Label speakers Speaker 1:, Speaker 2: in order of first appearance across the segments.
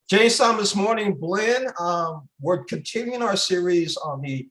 Speaker 1: Jason, this morning, Glenn, we're continuing our series on the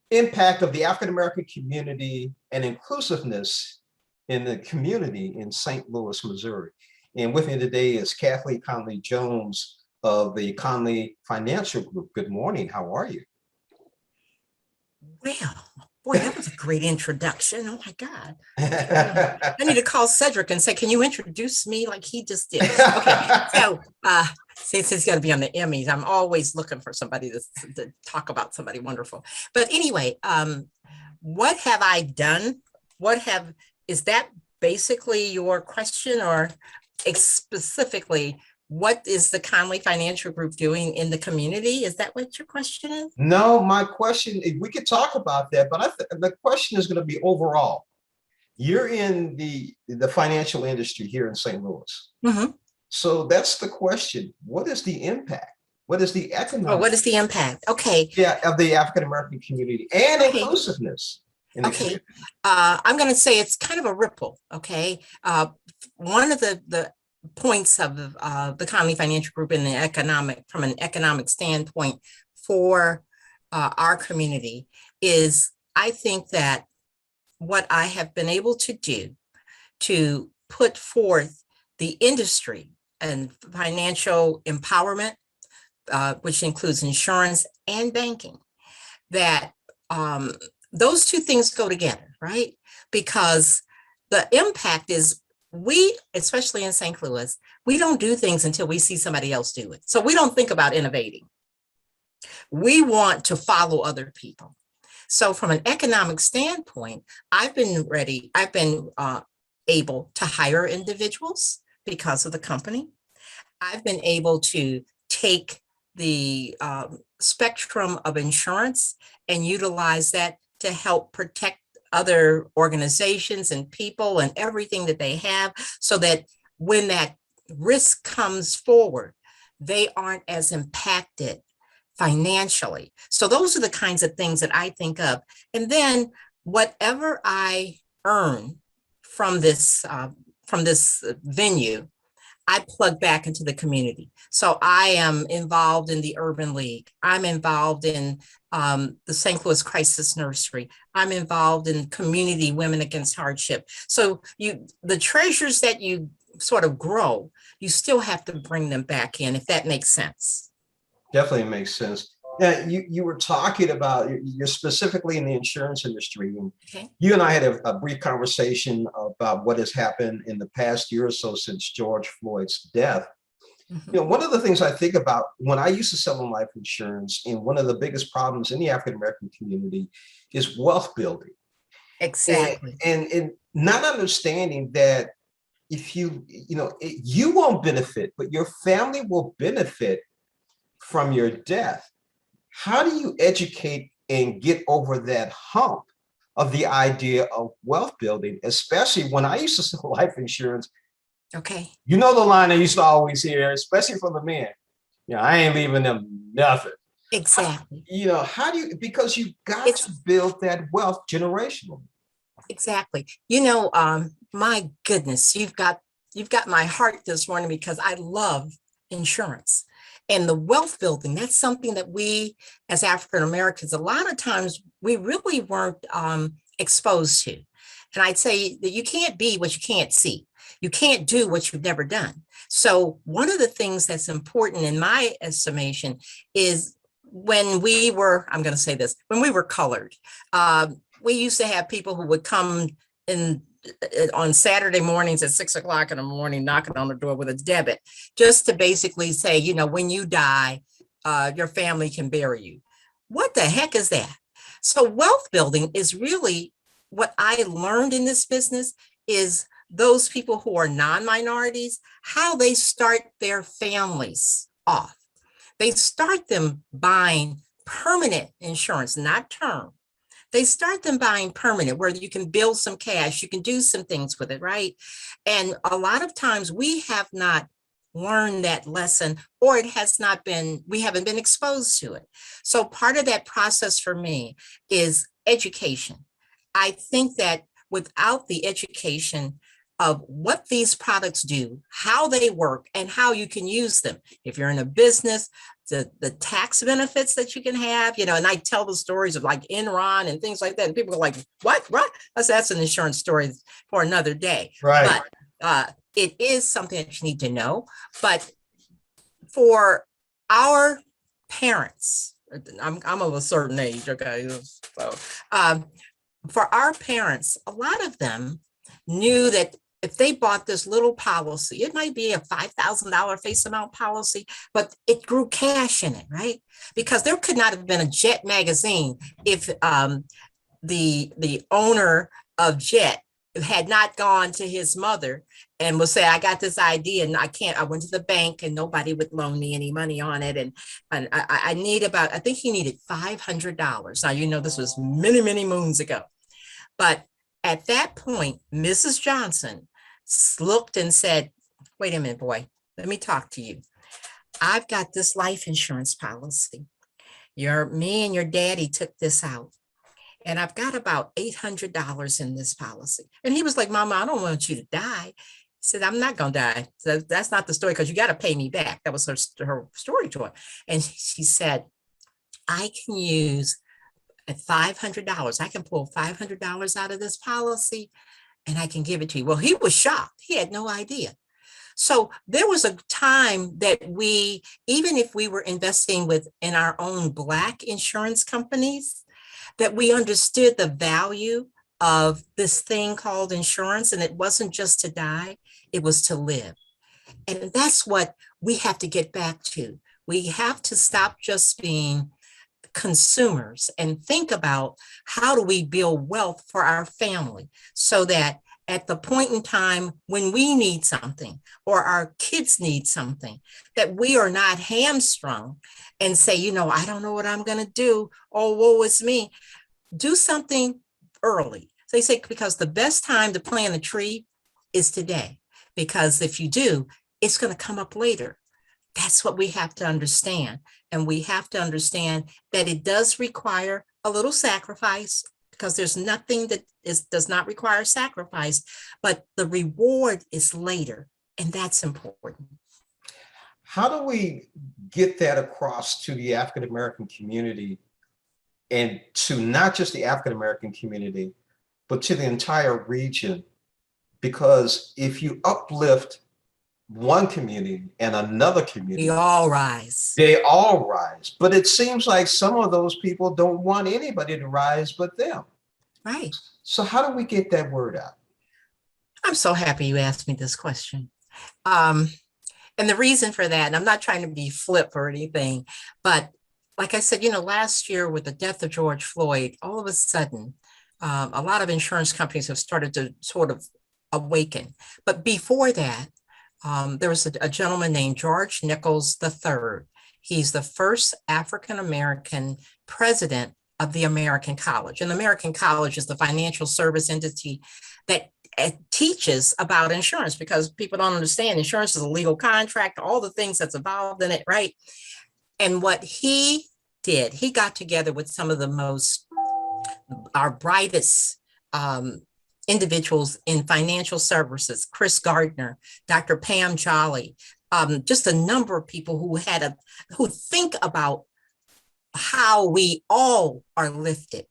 Speaker 1: impact of the African American community and inclusiveness in the community in St. Louis, Missouri. And with me today is Kathleen Conley-Jones of the Conley Financial Group. Good morning. How are you?
Speaker 2: Well, boy, that was a great introduction. Oh my God. I need to call Cedric and say, can you introduce me like he just did? Okay, so since he's going to be on the Emmys, I'm always looking for somebody to talk about somebody wonderful. But anyway, what have I done? Is that basically your question, or specifically, what is the Conley Financial Group doing in the community? Is that what your question is?
Speaker 1: No, my question, we could talk about that, but the question is going to be overall. You're in the financial industry here in St. Louis.
Speaker 2: Mm-hmm.
Speaker 1: So that's the question. What is the impact? What is the economic?
Speaker 2: What is the impact? Okay.
Speaker 1: Yeah, of the African American community and inclusiveness.
Speaker 2: Okay. I'm going to say it's kind of a ripple. Okay. One of the points of the Conley Financial Group in from an economic standpoint for our community is, I think that what I have been able to do to put forth the industry and financial empowerment, which includes insurance and banking, that those two things go together, right? Because the impact is, we, especially in St. Louis, we don't do things until we see somebody else do it. So we don't think about innovating. We want to follow other people. So from an economic standpoint, I've been able to hire individuals because of the company. I've been able to take the spectrum of insurance and utilize that to help protect other organizations and people and everything that they have, so that when that risk comes forward, they aren't as impacted financially. So those are the kinds of things that I think of. And then whatever I earn from this venue, I plug back into the community. So I am involved in the Urban League. I'm involved in the St. Louis Crisis Nursery. I'm involved in Community Women Against Hardship. So the treasures that you sort of grow, you still have to bring them back in, if that makes sense.
Speaker 1: Definitely makes sense. Yeah, you were talking about, you're specifically in the insurance industry. And okay. You and I had a brief conversation about what has happened in the past year or so since George Floyd's death. Mm-hmm. One of the things I think about when I used to sell life insurance, and one of the biggest problems in the African American community is wealth building.
Speaker 2: Exactly.
Speaker 1: And not understanding that if you won't benefit, but your family will benefit from your death. How do you educate and get over that hump of the idea of wealth building, especially when I used to sell life insurance?
Speaker 2: Okay.
Speaker 1: You know the line I used to always hear, especially from the men, I ain't leaving them nothing.
Speaker 2: Exactly.
Speaker 1: How do you, because you got to build that wealth generationally.
Speaker 2: Exactly. My goodness, you've got my heart this morning, because I love insurance. And the wealth building, that's something that we as African Americans, a lot of times we really weren't exposed to. And I'd say that you can't be what you can't see. You can't do what you've never done. So one of the things that's important in my estimation is when we were, I'm going to say this, when we were colored, we used to have people who would come in on Saturday mornings at 6 o'clock in the morning, knocking on the door with a debit, just to basically say, when you die, your family can bury you. What the heck is that? So wealth building is really what I learned in this business, is those people who are non-minorities, how they start their families off. They start them buying permanent insurance, not term. They start them buying permanent, where you can build some cash, you can do some things with it, right? And a lot of times we have not learned that lesson, or we haven't been exposed to it. So part of that process for me is education. I think that without the education of what these products do, how they work, and how you can use them. If you're in a business, the tax benefits that you can have, and I tell the stories of like Enron and things like that. And people are like, what? I said, that's an insurance story for another day.
Speaker 1: Right.
Speaker 2: But it is something that you need to know. But for our parents, I'm of a certain age, okay? So for our parents, a lot of them knew that if they bought this little policy, it might be a $5,000 face amount policy, but it grew cash in it, right? Because there could not have been a Jet magazine if the owner of Jet had not gone to his mother and would say, I got this idea and I went to the bank and nobody would loan me any money on it. And I need I think he needed $500. Now, this was many, many moons ago. But at that point, Mrs. Johnson looked and said, wait a minute, boy, let me talk to you. I've got this life insurance policy. Me and your daddy took this out. And I've got about $800 in this policy. And he was like, Mama, I don't want you to die. He said, I'm not going to die. So that's not the story, because you got to pay me back. That was her story to him. And she said, I can use at $500. I can pull $500 out of this policy and I can give it to you. Well, he was shocked. He had no idea. So there was a time that even if we were investing in our own Black insurance companies, that we understood the value of this thing called insurance. And it wasn't just to die, it was to live. And that's what we have to get back to. We have to stop just being consumers and think about how do we build wealth for our family, so that at the point in time when we need something or our kids need something, that we are not hamstrung and say, I don't know what I'm going to do. Oh, woe is me. Do something early. So they say, because the best time to plant a tree is today, because if you do, it's going to come up later. That's what we have to understand. And we have to understand that it does require a little sacrifice, because there's nothing that does not require sacrifice, but the reward is later. And that's important.
Speaker 1: How do we get that across to the African-American community, and to not just the African-American community, but to the entire region? Because if you uplift one community and another community,
Speaker 2: we all rise.
Speaker 1: They all rise. But it seems like some of those people don't want anybody to rise but them.
Speaker 2: Right.
Speaker 1: So how do we get that word out?
Speaker 2: I'm so happy you asked me this question. And the reason for that, and I'm not trying to be flip or anything, but like I said, last year with the death of George Floyd, all of a sudden, a lot of insurance companies have started to sort of awaken. But before that, there was a gentleman named George Nichols III. He's the first African-American president of the American College. And the American College is the financial service entity that teaches about insurance, because people don't understand insurance is a legal contract, all the things that's involved in it, right? And what he did, he got together with some of our brightest individuals in financial services, Chris Gardner, Dr. Pam Jolly, just a number of people who think about how we all are lifted.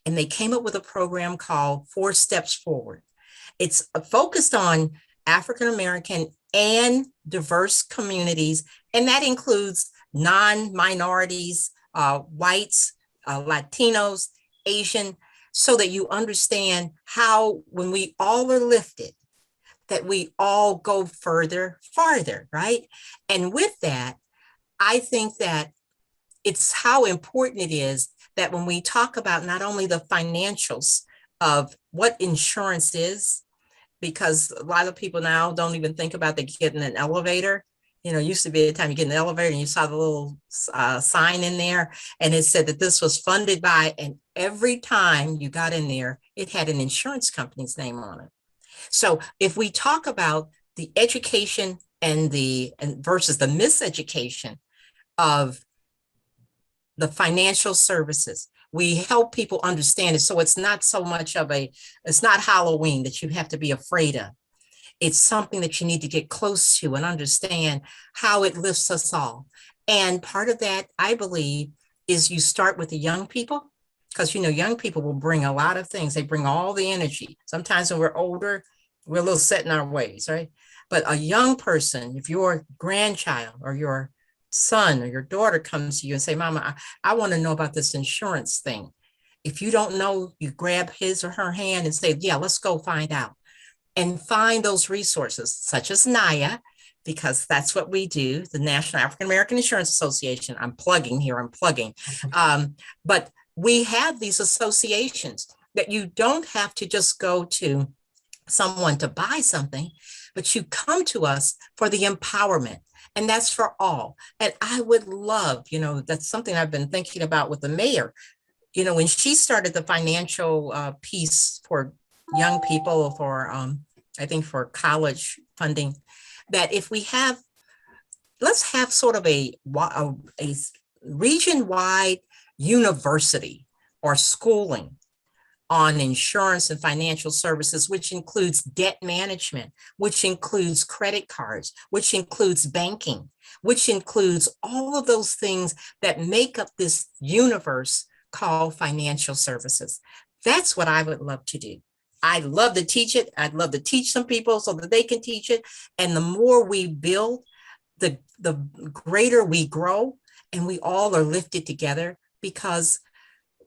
Speaker 2: And they came up with a program called 4 Steps Forward. It's focused on African-American and diverse communities, and that includes non-minorities, whites, Latinos, Asian, so that you understand how when we all are lifted, that we all go farther, right? And with that, I think that it's how important it is that when we talk about not only the financials of what insurance is, because a lot of people now don't even think about they get in an elevator. Used to be a time you get in the elevator and you saw the little sign in there, and it said that this was funded by, and every time you got in there, it had an insurance company's name on it. So if we talk about the education and versus the miseducation of the financial services, we help people understand it. So it's not so much it's not Halloween that you have to be afraid of. It's something that you need to get close to and understand how it lifts us all. And part of that, I believe, is you start with the young people, because young people will bring a lot of things. They bring all the energy. Sometimes when we're older, we're a little set in our ways, right? But a young person, if your grandchild or your son or your daughter comes to you and say, Mama, I want to know about this insurance thing. If you don't know, you grab his or her hand and say, yeah, let's go find out, and find those resources such as NAIA, because that's what we do, the National African American Insurance Association. I'm plugging here, I'm plugging. But we have these associations that you don't have to just go to someone to buy something, but you come to us for the empowerment. And that's for all. And I would love, that's something I've been thinking about with the mayor. When she started the financial piece for young people, for I think for college funding, that if we have, let's have sort of a region-wide university or schooling on insurance and financial services, which includes debt management, which includes credit cards, which includes banking, which includes all of those things that make up this universe called financial services. That's what I would love to do. I'd love to teach it. I'd love to teach some people so that they can teach it. And the more we build, the greater we grow, and we all are lifted together, because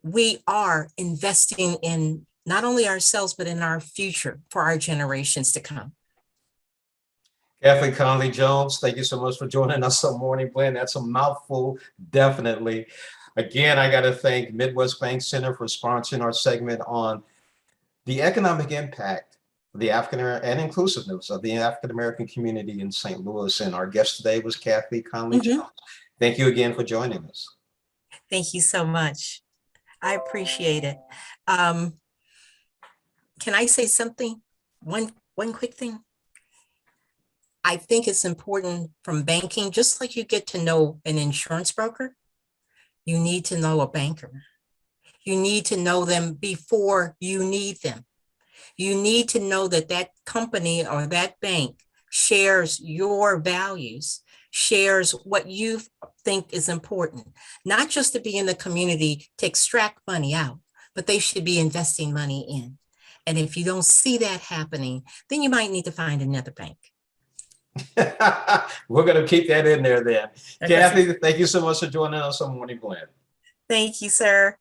Speaker 2: we are investing in not only ourselves, but in our future for our generations to come.
Speaker 1: Kathy Conley-Jones, thank you so much for joining us on Morning Blend. That's a mouthful, definitely. Again, I got to thank Midwest Bank Center for sponsoring our segment on the economic impact of the African and inclusiveness of the African American community in St. Louis. And our guest today was Kathy Conley-Jones. Thank you again for joining us.
Speaker 2: Thank you so much. I appreciate it. Can I say something? One quick thing. I think it's important from banking, just like you get to know an insurance broker, you need to know a banker. You need to know them before you need them. You need to know that that company or that bank shares your values, shares what you think is important, not just to be in the community to extract money out, but they should be investing money in. And if you don't see that happening, then you might need to find another bank.
Speaker 1: We're going to keep that in there then. Okay. Kathy, thank you so much for joining us on Morning Blend.
Speaker 2: Thank you, sir.